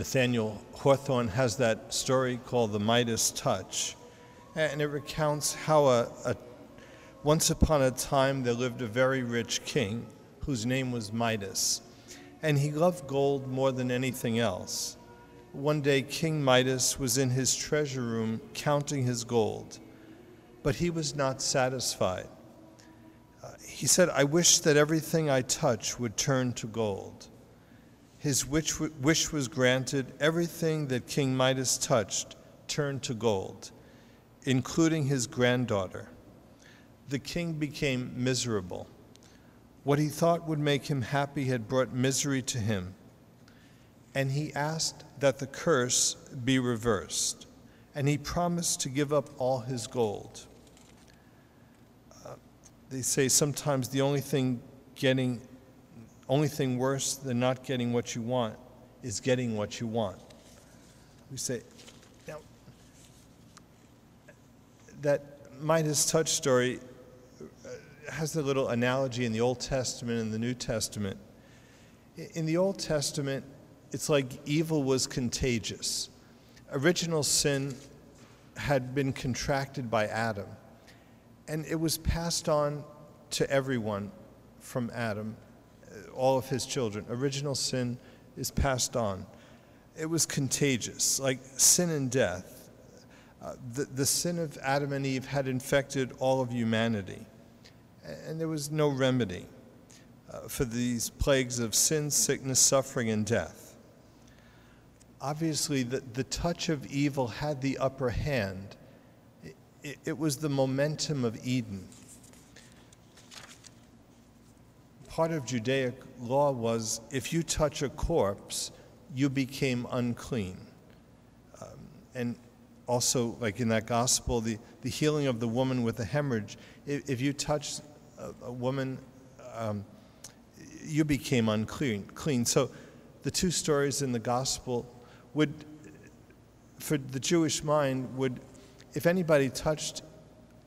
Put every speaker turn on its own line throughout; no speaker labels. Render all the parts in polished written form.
Nathaniel Hawthorne has that story called the Midas Touch, and it recounts how once upon a time there lived a very rich king whose name was Midas, and he loved gold more than anything else. One day King Midas was in his treasure room counting his gold, but he was not satisfied. He said, "I wish that everything I touch would turn to gold." His wish was granted. Everything that King Midas touched turned to gold, including his granddaughter. The king became miserable. What he thought would make him happy had brought misery to him, and he asked that the curse be reversed, and he promised to give up all his gold. They say sometimes the only thing worse than not getting what you want is getting what you want. We say, now, that Midas touch story has a little analogy in the Old Testament and the New Testament. In the Old Testament, it's like evil was contagious. Original sin had been contracted by Adam, and it was passed on to everyone from Adam, all of his children. Original sin is passed on. It was contagious, like sin and death. The sin of Adam and Eve had infected all of humanity, and there was no remedy for these plagues of sin, sickness, suffering, and death. Obviously, the touch of evil had the upper hand. It was the momentum of Eden. Part of Judaic law was if you touch a corpse, you became unclean. And also, like in that gospel, the healing of the woman with the hemorrhage, if you touched a woman, you became unclean. So the two stories in the gospel would, for the Jewish mind, if anybody touched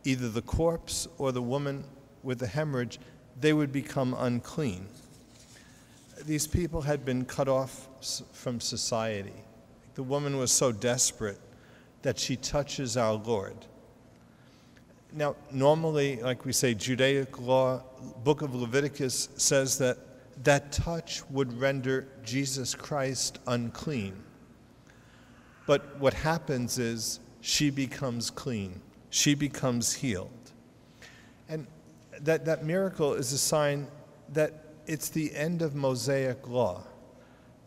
either the corpse or the woman with the hemorrhage, they would become unclean. These people had been cut off from society. The woman was so desperate that she touches our Lord. Now, normally, like we say, Judaic law, Book of Leviticus says that touch would render Jesus Christ unclean. But what happens is she becomes clean. She becomes healed. And that miracle is a sign that it's the end of Mosaic law.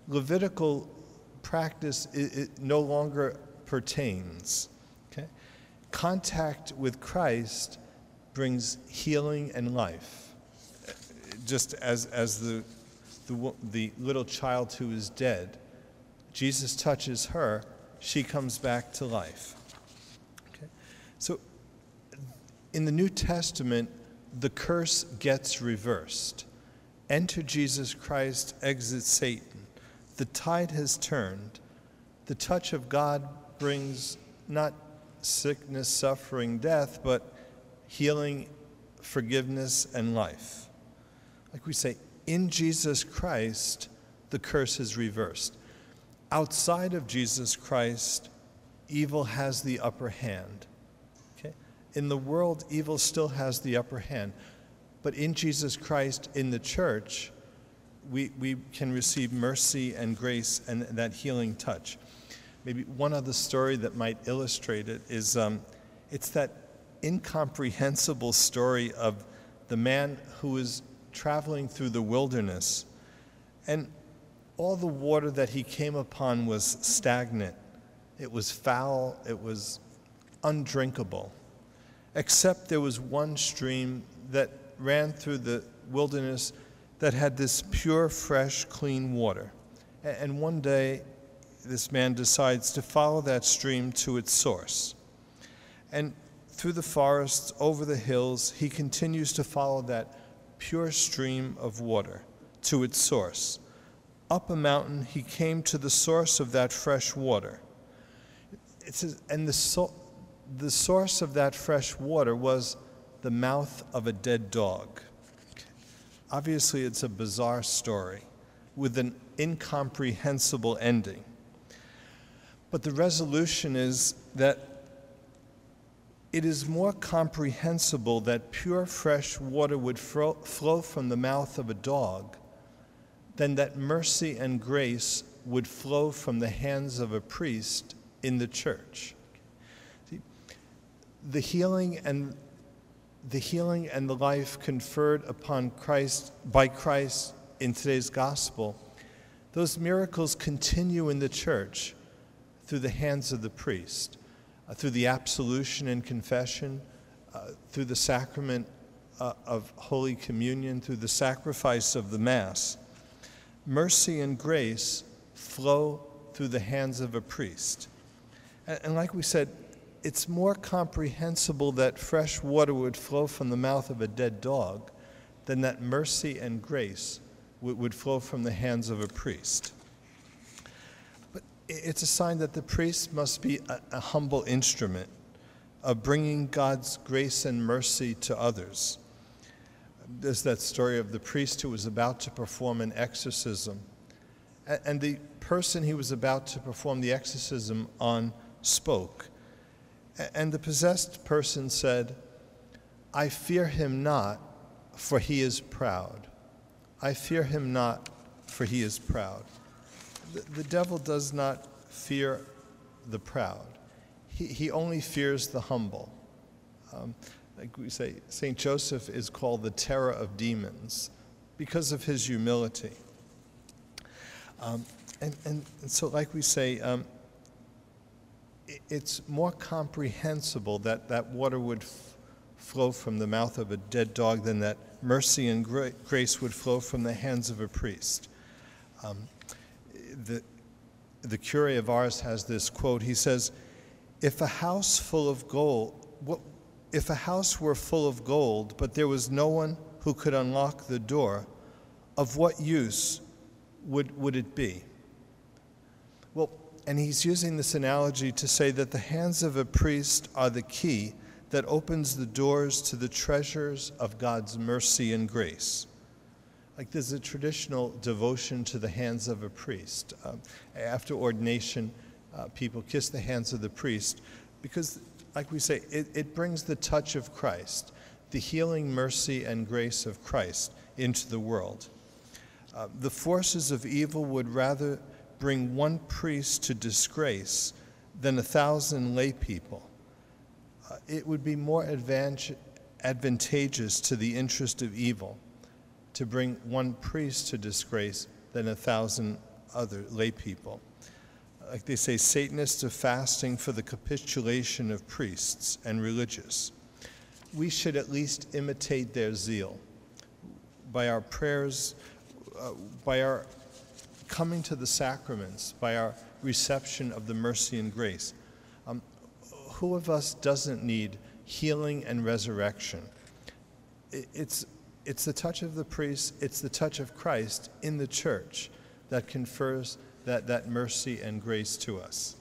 Levitical practice it no longer pertains. Okay? Contact with Christ brings healing and life. Just as the little child who is dead, Jesus touches her, she comes back to life. Okay? So in the New Testament, the curse gets reversed. Enter Jesus Christ, exit Satan. The tide has turned. The touch of God brings not sickness, suffering, death, but healing, forgiveness, and life. Like we say, in Jesus Christ, the curse is reversed. Outside of Jesus Christ, evil has the upper hand. Okay? In the world, evil still has the upper hand. But in Jesus Christ, in the church, we can receive mercy and grace and that healing touch. Maybe one other story that might illustrate it is it's that incomprehensible story of the man who is traveling through the wilderness, and all the water that he came upon was stagnant. It was foul. It was undrinkable, except there was one stream that ran through the wilderness that had this pure, fresh, clean water. And one day, this man decides to follow that stream to its source. And through the forests, over the hills, he continues to follow that pure stream of water to its source. Up a mountain, he came to the source of that fresh water. It says, and the source of that fresh water was the mouth of a dead dog. Obviously, it's a bizarre story with an incomprehensible ending. But the resolution is that it is more comprehensible that pure fresh water would flow from the mouth of a dog than that mercy and grace would flow from the hands of a priest in the church. See, the healing and the life conferred upon Christ by Christ in today's gospel, those miracles continue in the church through the hands of the priest, through the absolution and confession, through the sacrament of Holy Communion, through the sacrifice of the Mass. Mercy and grace flow through the hands of a priest. And like we said, it's more comprehensible that fresh water would flow from the mouth of a dead dog than that mercy and grace would flow from the hands of a priest. But it's a sign that the priest must be a humble instrument of bringing God's grace and mercy to others. There's that story of the priest who was about to perform an exorcism, and the person he was about to perform the exorcism on spoke. And the possessed person said, "I fear him not, for he is proud. I fear him not, for he is proud." The devil does not fear the proud. He only fears the humble. Like we say, St. Joseph is called the terror of demons because of his humility. And so, like we say, it's more comprehensible that water would flow from the mouth of a dead dog than that mercy and grace would flow from the hands of a priest. The curé of Ars has this quote. He says, if a house were full of gold, but there was no one who could unlock the door, of what use would it be? Well, and he's using this analogy to say that the hands of a priest are the key that opens the doors to the treasures of God's mercy and grace. Like there's a traditional devotion to the hands of a priest. After ordination, people kiss the hands of the priest because, like we say, it brings the touch of Christ, the healing mercy and grace of Christ into the world. The forces of evil would rather bring one priest to disgrace than 1,000 lay people. It would be more advantageous to the interest of evil to bring one priest to disgrace than 1,000 other lay people. Like they say, Satanists are fasting for the capitulation of priests and religious. We should at least imitate their zeal by our prayers, by our coming to the sacraments, by our reception of the mercy and grace. Who of us doesn't need healing and resurrection? It's the touch of the priest, it's the touch of Christ in the church that confers that mercy and grace to us.